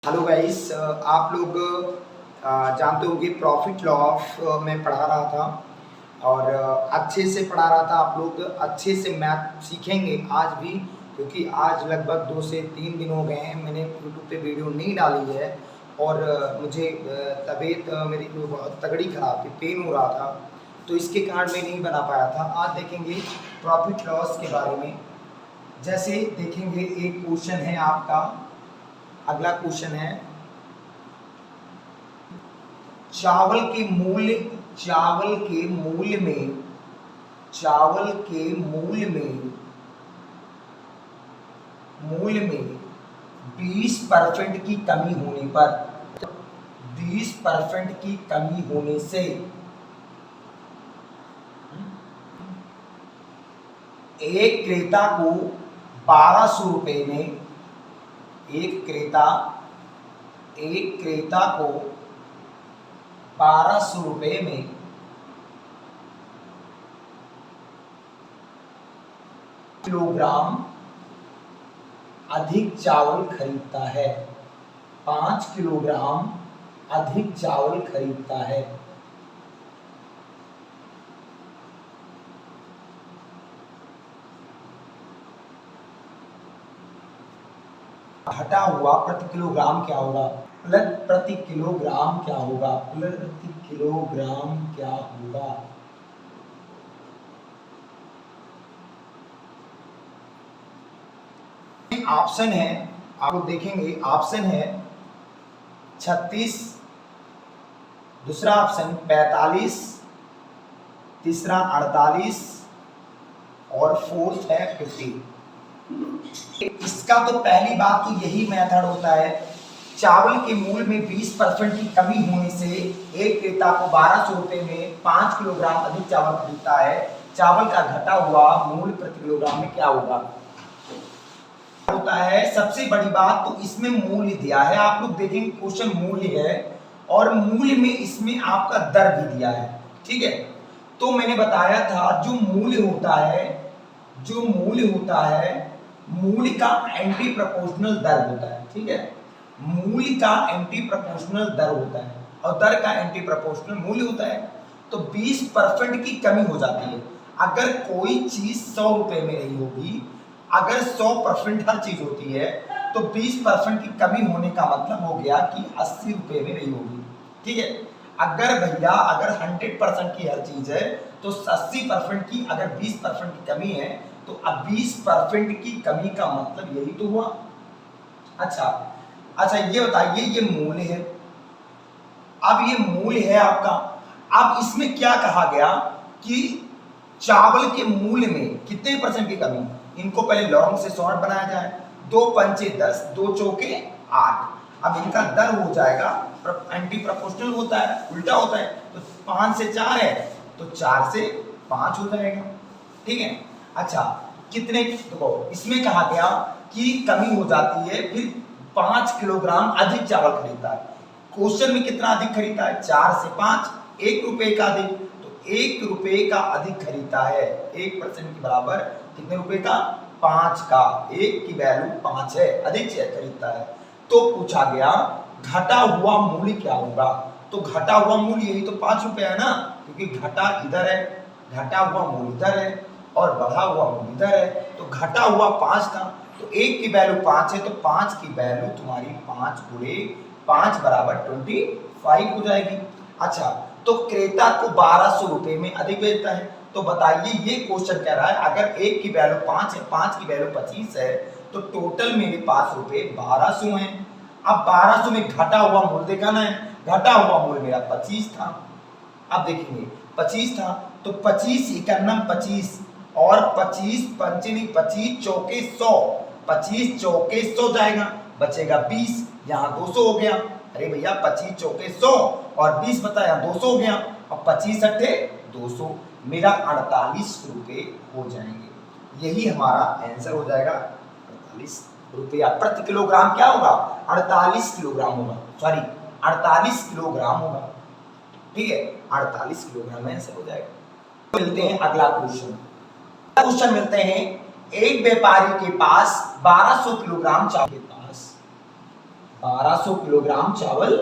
Hello guys, आप लोग जानते होंगे प्रॉफिट लॉस मैं पढ़ा रहा था और अच्छे से पढ़ा रहा था। आप लोग अच्छे से मैथ सीखेंगे आज भी, क्योंकि आज लगभग 2 से 3 दिन हो गए हैं मैंने यूट्यूब पे वीडियो नहीं डाली है। और मुझे तबीयत मेरी जो बहुत तगड़ी ख़राब थी, पेन हो रहा था, तो इसके कारण मैं नहीं बना पाया था। आज देखेंगे प्रॉफिट लॉस के बारे में। जैसे देखेंगे, एक क्वेश्चन है आपका, अगला क्वेश्चन है चावल के मूल्य चावल के मूल्य में चावल के मूल्य में 20% की कमी होने पर 20% की कमी होने से एक क्रेता को 1200 रुपये में एक क्रेता को 1200 रुपये में किलोग्राम अधिक चावल खरीदता है। 5 किलोग्राम अधिक चावल खरीदता है। घटा हुआ प्रति किलोग्राम क्या होगा? प्रति किलोग्राम क्या होगा? प्रति किलोग्राम क्या होगा? ऑप्शन है, आप लोग देखेंगे, ऑप्शन है 36, दूसरा ऑप्शन 45, तीसरा 48 और फोर्थ है 50। इसका तो पहली बात तो यही मेथड होता है, चावल के मूल्य में 20% की कमी होने से एक क्रेता को 1200 रुपये में 5 किलोग्राम अधिक चावल खरीदता है। चावल का घटा हुआ मूल्य प्रति किलोग्राम में क्या होगा? होता है सबसे बड़ी बात तो इसमें मूल्य दिया है। आप लोग देखेंगे क्वेश्चन मूल्य है और मूल्य में इसमें आपका दर भी दिया है। ठीक है, तो मैंने बताया था जो मूल्य होता है मूल्य का एंटी प्रोपोर्शनल दर होता है। ठीक है, मूल्य का एंटी प्रोपोर्शनल दर होता है और दर का एंटी प्रोपोर्शनल मूल्य होता है। तो 20% की कमी हो जाती है। अगर कोई चीज 100 रुपए में नहीं होगी, अगर 100% हर चीज होती है, तो 20% की कमी होने का मतलब हो गया कि 80 रुपए में नहीं होगी। ठीक है, अगर 100% की हर चीज है तो 80% की, अगर 20% की कमी है तो अब 20% की कमी का मतलब यही तो हुआ। अच्छा, ये बताइए, ये मूल्य है। अब ये मूल्य है आपका। अब इसमें क्या कहा गया कि चावल के मूल्य में कितने परसेंट की कमी? इनको पहले लॉन्ग से शॉर्ट बनाया जाए। 2 पंचे 10, 2 चौके 8। अब इनका दर हो जाएगा, एंटी प्रोपोर्शनल होता है, उल्टा होता है। तो 5 से 4 है तो 4 से 5 हो जाएगा। ठीक है, अच्छा, कितने? देखो, इसमें कहा गया कि कमी हो जाती है, फिर 5 किलोग्राम अधिक चावल खरीदता है। क्वेश्चन में कितना अधिक खरीदता है? 4 से 5, 1 रुपए का अधिक। तो 1 रुपए का अधिक खरीदता है। 1% के बराबर कितने रुपए का? 5 का। 1 की वैल्यू 5 है, अधिक से खरीदता है। तो पूछा गया घटा हुआ मूल्य क्या होगा? तो घटा हुआ मूल्य यही तो 5 रुपए है ना, क्योंकि घटा इधर है, घटा हुआ मूल्य इधर है और बढ़ा हुआ मूल्य इधर है। तो घटा हुआ 5 था, तो 1 की वैल्यू 5 है, तो 5 की वैल्यू तुम्हारी 5 गुणे 5 बराबर 25 हो जाएगी। अच्छा, तो क्रेता को 1200 रुपए में अधिक बेचता है। तो बताइए, ये क्वेश्चन कह रहा है अगर 1 की वैल्यू 5 है, 5 की वैल्यू 25 है, तो टोटल मेरे पास रुपए 1200 हैं। अब 1200 में घटा हुआ मूल्य दिखाना है। घटा हुआ मूल्य मेरा 25 था। अब देखेंगे 25 था, तो 25 इकन्नम 25 और 25 पंचे नहीं, 25 चौके 100, 25 चौके 100 जाएगा, बचेगा 20। यहाँ 200 हो गया। अरे भैया, 25 चौके 100 और 20 बताया, 200 हो गया। और 25 अट्ठे 200, मेरा 48 रुपये हो जाएंगे। यही हमारा आंसर हो जाएगा, 48 रुपया प्रति किलोग्राम। क्या होगा? 48 किलोग्राम होगा, सॉरी 48 किलोग्राम होगा। ठीक है, 48 किलोग्राम आंसर हो जाएगा। मिलते हैं अगला क्वेश्चन मिलते हैं। एक व्यापारी के पास 1200 किलोग्राम चावल 1200 किलोग्राम चावल,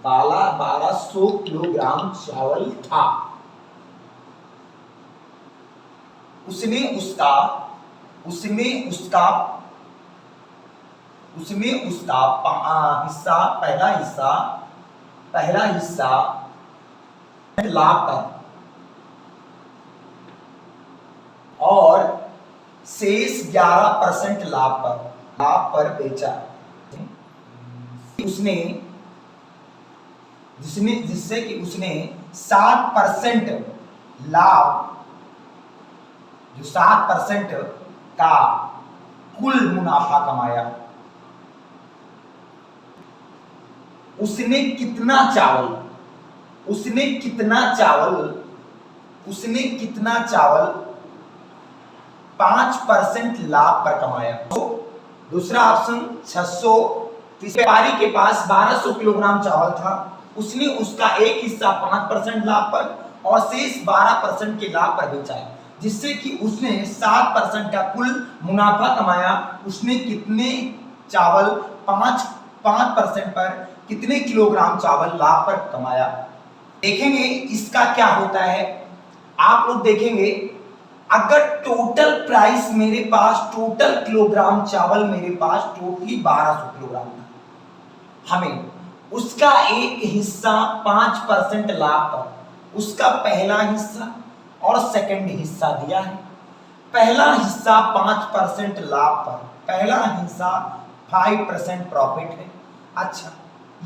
1200 किलोग्राम चावल था। उसने उसका हिस्सा, पहला हिस्सा लाभ पर और शेष 11% लाभ पर बेचा। उसने जिससे कि उसने 7% लाभ, जो 7% का कुल मुनाफा कमाया। उसने कितना चावल 5% लाभ पर कमाया। तो दूसरा ऑप्शन 600। व्यापारी के पास 1200 किलोग्राम चावल था, उसने उसका एक हिस्सा 5% लाभ पर और शेष 12% के लाभ पर बेचा, जिससे कि उसने 7% का कुल मुनाफा कमाया। उसने कितने चावल 5% पर कितने किलोग्राम चावल लाभ पर कमाया। देखेंगे इसका क्या होता है। आप लोग देखेंगे, अगर टोटल प्राइस मेरे पास, टोटल किलोग्राम चावल मेरे पास टोटली 1200 किलोग्राम था, हमें उसका एक हिस्सा 5% लाभ पर, उसका पहला हिस्सा और सेकंड हिस्सा दिया है। पहला हिस्सा 5% लाभ पर, पहला हिस्सा 5% प्रॉफिट है। अच्छा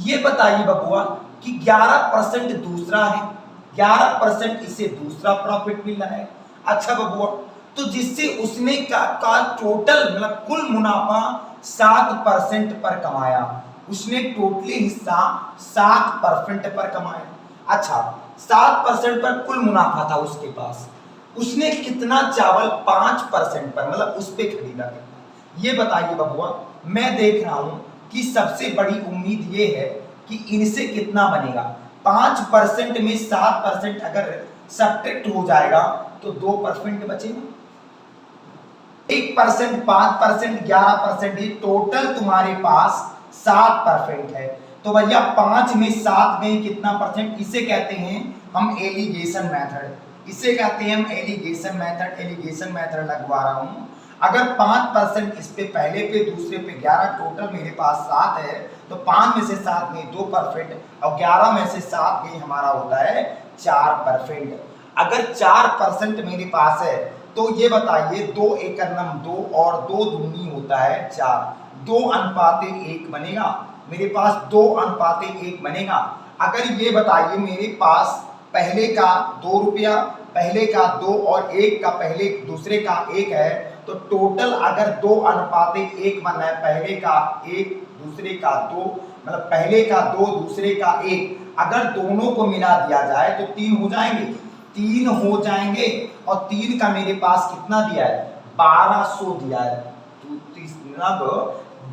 ये बताइए बबुआ कि 11% दूसरा है, 11% इसे दूसरा प्रॉफिट मिल रहा है। अच्छा बबुआ, तो जिससे उसने का टोटल मतलब कुल मुनाफा 7% पर कमाया, उसने टोटली हिस्सा 7% पर कमाया। अच्छा 7% पर कुल मुनाफा था उसके पास, उसने कितना चावल 5% पर मतलब उस पे खरीदा कितना, ये बताइए बबुआ। मैं देख रहा हूं कि सबसे बड़ी उम्मीद ये है कि इनसे कितना बनेगा। 5% में 7% अगर सब्ट्रैक्ट हो जाएगा तो 2% बचेगा। 1%, 5%, 11%, ये टोटल तुम्हारे पास 7% है। तो भैया 5 में 7 में कितना परसेंट, इसे कहते हैं हम एलिगेशन मेथड, इसे कहते हैं हम एलिगेशन मेथड लगवा रहा हूं। अगर 5% इस पे पहले पे दूसरे पे 11, टोटल मेरे पास 7 है, तो 5 में से 7 में 2% और 11 में से 7 में हमारा होता है 4%। अगर 4% मेरे पास है तो ये बताइए 2 एकड़ नम 2 और 2 दूनी होता है 4, 2:1 बनेगा मेरे पास, 2:1 बनेगा। अगर ये बताइए मेरे पास पहले का 2 रुपया, पहले का 2 और एक का पहले दूसरे का 1 है, तो टोटल अगर 2:1 बन रहा है, पहले का 1 दूसरे का 2, मतलब पहले का 2 दूसरे का 1, अगर दोनों को मिला दिया जाए तो 3 हो जाएंगे, 3 हो जाएंगे। और 3 का मेरे पास कितना दिया है, 1200 दिया है। तो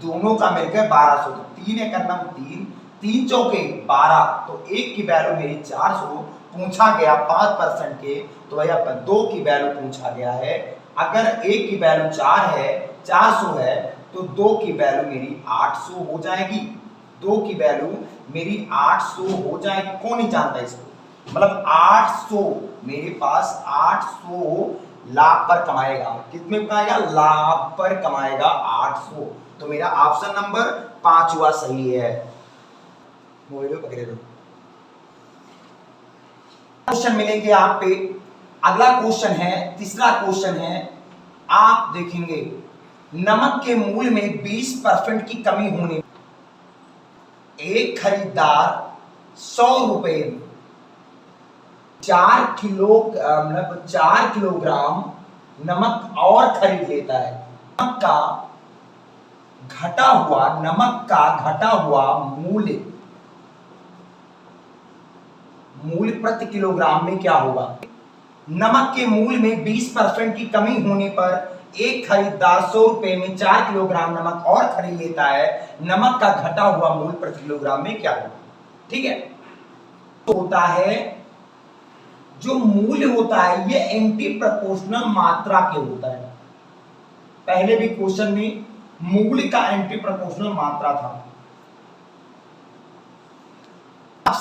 दोनों का मिलकर 1200, तो 3 एकड़ नम 3, 3 चौके 12, तो 1 की वैल्यू मेरी 400 पूछा गया 5% के, तो भैया 2 की वैल्यू पूछा गया है। अगर 1 की वैल्यू 4 है, 400 है, तो 2 की वैल्यू मेरी 800 हो जाएगी, 2 की वैल्यू मेरी 800 हो जाएगी। कौन नहीं जानता इसको, मतलब 800 मेरे पास 800 लाभ पर कमाएगा। कितने कमाएगा, लाभ पर कमाएगा 800। तो मेरा ऑप्शन नंबर 5 सही है। मोबाइल पकड़े दो। क्वेश्चन मिलेंगे आप पे। अगला क्वेश्चन है, तीसरा क्वेश्चन है, आप देखेंगे नमक के मूल्य में 20% की कमी होने, एक खरीदार 100 रुपए 4 किलोग्राम नमक और खरीद लेता है। नमक का घटा हुआ मूल्य प्रति किलोग्राम में क्या होगा। नमक के मूल्य में 20% की कमी होने पर एक खरीदार 100 रुपए में 4 किलोग्राम नमक और खरीद लेता है। नमक का घटा हुआ मूल्य प्रति किलोग्राम में क्या होगा। ठीक है, तो होता है जो मूल्य होता है ये एंटी प्रोपोर्शनल मात्रा के होता है। पहले भी क्वेश्चन में मूल्य का एंटी प्रोपोर्शनल मात्रा था।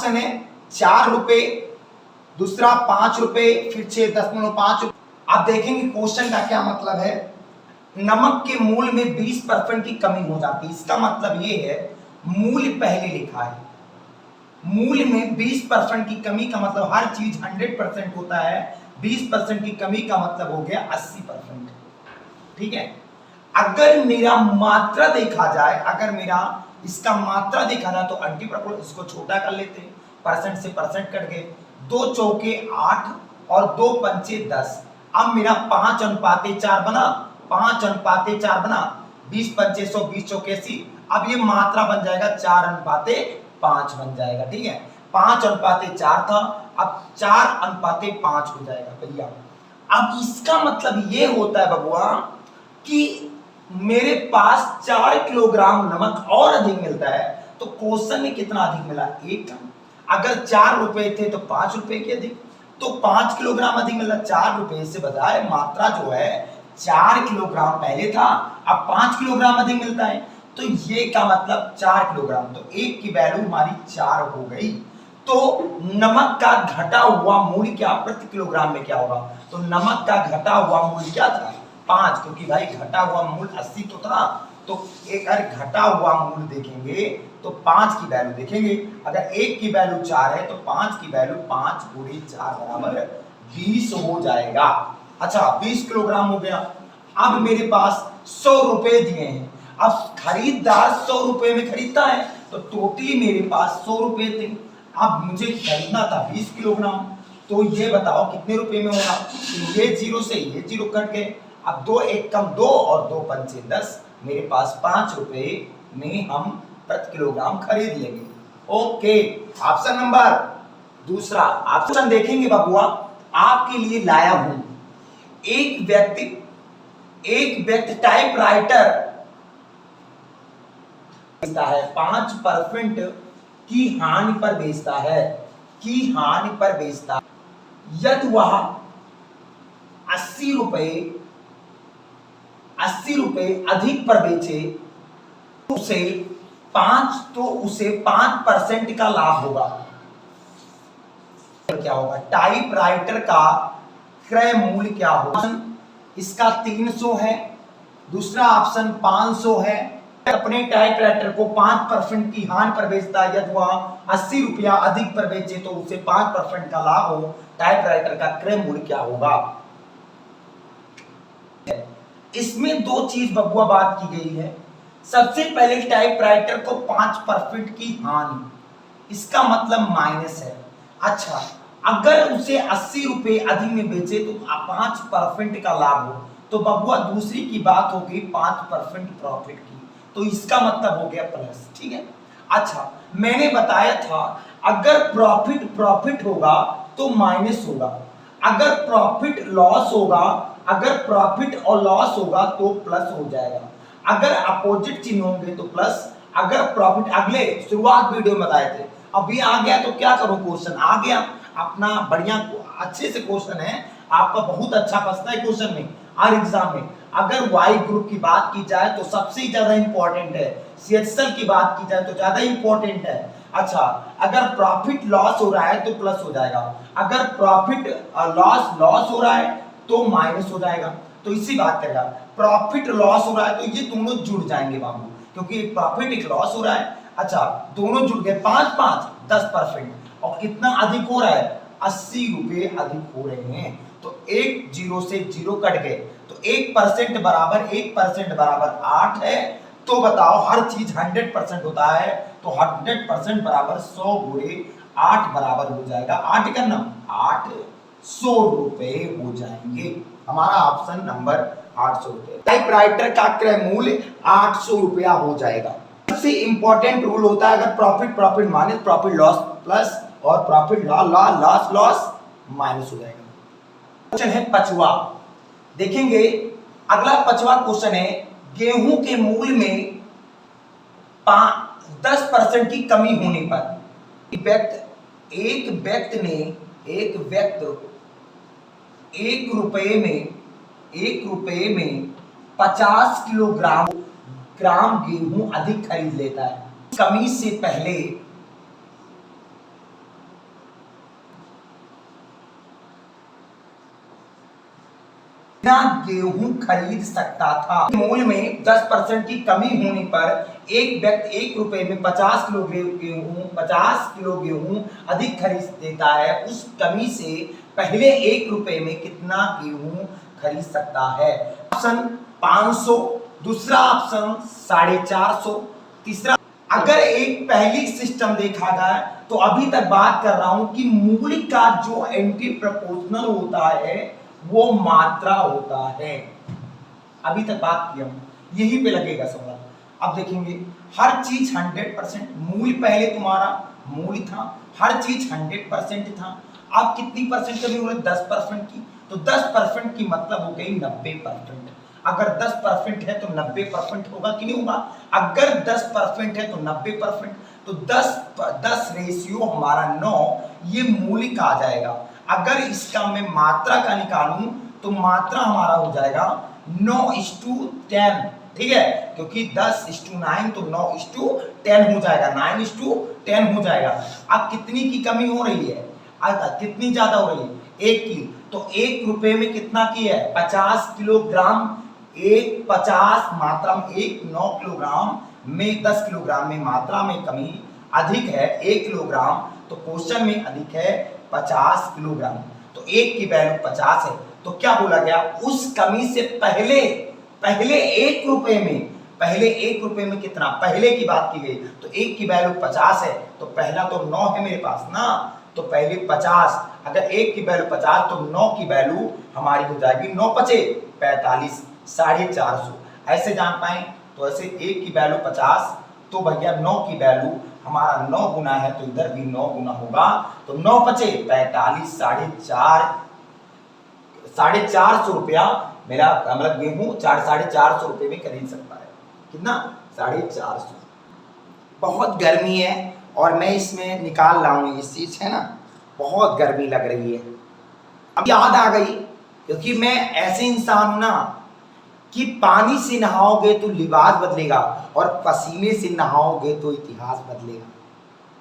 ऑप्शन है 4 रुपए, दूसरा 5 रुपए, फिर 6.5 रुपए। आप देखेंगे क्वेश्चन का क्या मतलब है, नमक के मूल्य में 20% की कमी हो जाती है। इसका मतलब ये है, मूल्य पहले लिखा है, मूल्य में 20% की कमी का मतलब हर चीज 100% होता है, 20% की कमी का मतलब हो गया 80%। ठीक है, अगर मेरा मात्रा देखा जाए, अगर मेरा इसका मात्रा देखा जाए तो एंटी प्रोपोर्शनल, इसको छोटा कर लेते हैं, परसेंट से परसेंट कट गए, 2 चौके 8 और 2 पंचे 10। अब मेरा 5:4 बना, 5:4 बना, 20 पंचे 100, 20 चौके 80। अब ये मात्रा बन जाएगा 4:5 बन जाएगा। ठीक है, 5:4 था, अब 4:5 हो जाएगा भैया। अब इसका मतलब ये होता है बबुआ कि मेरे पास 4 किलोग्राम नमक और अधिक मिलता है। तो क्वेश्चन में कितना अधिक मिला, 1 कम। अगर 4 रुपए थे तो 5 रुपए के अधिक, तो 5 किलोग्राम अधिक मिला। 4 रुपए से बजाय मात्रा जो है 4 किलोग्राम पहले था, अब 5 किलोग्राम अधिक मिलता है, तो ये का मतलब 4 किलोग्राम, तो 1 की वैल्यू हमारी 4 हो गई। तो नमक का घटा हुआ मूल्य क्या प्रति किलोग्राम में क्या होगा, तो नमक का घटा हुआ मूल्य क्या था 5, क्योंकि भाई घटा हुआ मूल्य 80 तो था, तो एक अगर घटा हुआ मूल्य देखेंगे तो 5 की वैल्यू देखेंगे, अगर 1 की वैल्यू 4 है तो 5 की वैल्यू 5 गुणे 4 बराबर 20 हो जाएगा। अच्छा, 20 किलोग्राम हो गया। अब मेरे पास 100 रुपए दिए हैं, अब खरीदार 100 रुपए में खरीदता है, तो टोटली मेरे पास 100 रुपए थे। अब मुझे खरीदना था 20 किलोग्राम, तो ये बताओ कितने रुपए में होगा, तो ये 0 से ये 0 कट गए, अब 2 1 कम 2 और 2 पंचे 10, मेरे पास 5 रुपए में हम प्रति किलोग्राम खरीद लेंगे। ओके, ऑप्शन नंबर दूसरा। ऑप्शन देखेंगे बबुआ, आपके लिए लाया हूं, एक व्यक्ति टाइपराइटर बेचता है, 5% की हानि पर बेचता है, यदि वह 80 रुपए अधिक पर बेचे तो उसे 5% का लाभ होगा। क्या होगा, टाइपराइटर का क्रय मूल्य क्या होगा, इसका 300 है, दूसरा ऑप्शन 500 है। अपने टाइपराइटर को 5% की हानि पर बेचता है, यदि वह 80 रुपया अधिक पर बेचे तो उसे 5% का लाभ हो, टाइपराइटर का क्रय मूल्य क्या होगा। इसमें 2 चीज बबुआ बात की गई है। सबसे पहले टाइपराइटर को 5% की हानि, इसका मतलब माइनस है। अच्छा, अगर उसे 80 रुपए अधिक में बेचे तो 5% का लाभ हो, तो बबुआ दूसरी की बात होगी 5% प्रॉफिट की, तो इसका मतलब हो गया प्लस। ठीक है, अच्छा मैंने बताया था अगर प्रॉफिट होगा तो माइनस होगा, अगर प्रॉफिट और लॉस होगा तो प्लस हो जाएगा, अगर अपोजिट चिन्ह होंगे तो प्लस, अगर प्रॉफिट, अगले शुरुआत वीडियो में बताए थे, अभी आ गया तो क्या करूं, क्वेश्चन आ गया अपना बढ़िया अच्छे से क्वेश्चन है आपका, बहुत अच्छा फंसता है क्वेश्चन में हर एग्जाम में। अगर वाई ग्रुप की बात की जाए तो सबसे ज्यादा इंपॉर्टेंट है, सीएचएल की बात की जाए तो ज्यादा इंपॉर्टेंट है। अच्छा, अगर प्रॉफिट लॉस हो रहा है तो प्लस हो जाएगा, अगर प्रॉफिट लॉस हो रहा है तो माइनस हो जाएगा। तो इसी बात करेगा, प्रॉफिट लॉस हो रहा है तो ये दोनों जुड़ जाएंगे बाबू, क्योंकि एक प्रॉफिट एक लॉस हो रहा है। अच्छा, दोनों जुड़ गए, 5 10%, और कितना अधिक हो रहा है, 80 रुपए अधिक हो रहे हैं, तो 1 0 से 0 कट गए, तो 1% बराबर 8 है। तो बताओ हर चीज 100% होता है, तो 100% बराबर 100 गुणे 8 बराबर हो जाएगा 8 का नाम 800 रुपए हो जाएंगे। हमारा ऑप्शन नंबर 800 रुपए, टाइपराइटर का क्रय मूल्य 800 रुपया हो जाएगा। सबसे इंपॉर्टेंट रूल होता है, अगर profit minus profit loss plus, और प्रॉफिट लॉस माइनस हो जाएगा। क्वेश्चन है 5वां, देखेंगे अगला 5वां क्वेश्चन है, गेहूं के मूल्य में 10% की कमी होने पर एक व्यक्ति ने 1 रुपए में 50 ग्राम गेहूं अधिक खरीद लेता है। कमी से पहले ना गेहूं खरीद सकता था। मूल्य में 10% की कमी होने पर एक व्यक्ति 1 रुपए में 50 किलो गेहूं अधिक खरीद देता है। उस कमी से पहले 1 रुपए में कितना गेहूं खरीद सकता है? ऑप्शन 500, दूसरा ऑप्शन 450, तीसरा। अगर एक पहली सिस्टम देखा जाए तो अभी तक बात कर रहा हूं कि मूल्य का जो एंटी प्रोपोर्शनल होता है वो मात्रा होता है। अभी तक बात किया, यही पे लगेगा सवाल। अब देखेंगे हर चीज 100%, मूल्य पहले तुम्हारा मूल्य था, हर चीज 100% था। अब कितनी परसेंट कमी हो रही है? 10% की। तो 10% की मतलब हो गई 90%। अगर 10% है तो 90% होगा कि नहीं होगा? अगर 10% है तो 90%, तो 10 रेशियो हमारा 9 ये मूल्य का आ जाएगा। अगर इसका मैं मात्रा का निकालूं तो मात्रा हमारा हो जाएगा 9:10, ठीक है, क्योंकि 10:9 तो 9:10 हो जाएगा, 9:10 हो जाएगा। अब कितनी की कमी हो रही है? कितनी ज्यादा हो रही है? 1 की। तो 1 रुपए में कितना की है? 50 किलोग्राम। 50 मात्रा में 9 किलोग्राम में 10 किलोग्राम में मात्रा में कमी अधिक है 1 किलोग्राम, तो क्वेश्चन में अधिक है 50 किलोग्राम। तो 1 की वैल्यू 50 है। तो क्या बोला गया? उस कमी से पहले 1 रुपए में कितना? पहले की बात की गई, तो 1 की वैल्यू 50 है, तो पहला तो 9 है मेरे पास ना, तो पहले 50। अगर 1 की वैल्यू 50 तो 9 की वैल्यू हमारी हो जाएगी 9 पचे 45, 450। ऐसे जान पाए तो ऐसे 1 की वैल्यू 50, तो भैया 9 की वैल्यू हमारा 9 गुना है, तो इधर भी 9 गुना होगा, तो 9 पचे 45, 450 रुपया मेरा मतलब गेहूं 450 रुपये में खरीद सकता है। कितना? 450। बहुत गर्मी है और मैं इसमें निकाल रहा हूँ, इस चीज है ना, बहुत गर्मी लग रही है। अब याद आ गई, क्योंकि मैं ऐसे इंसान हूं ना कि पानी से नहाओगे तो लिबास बदलेगा और पसीने से नहाओगे तो इतिहास बदलेगा।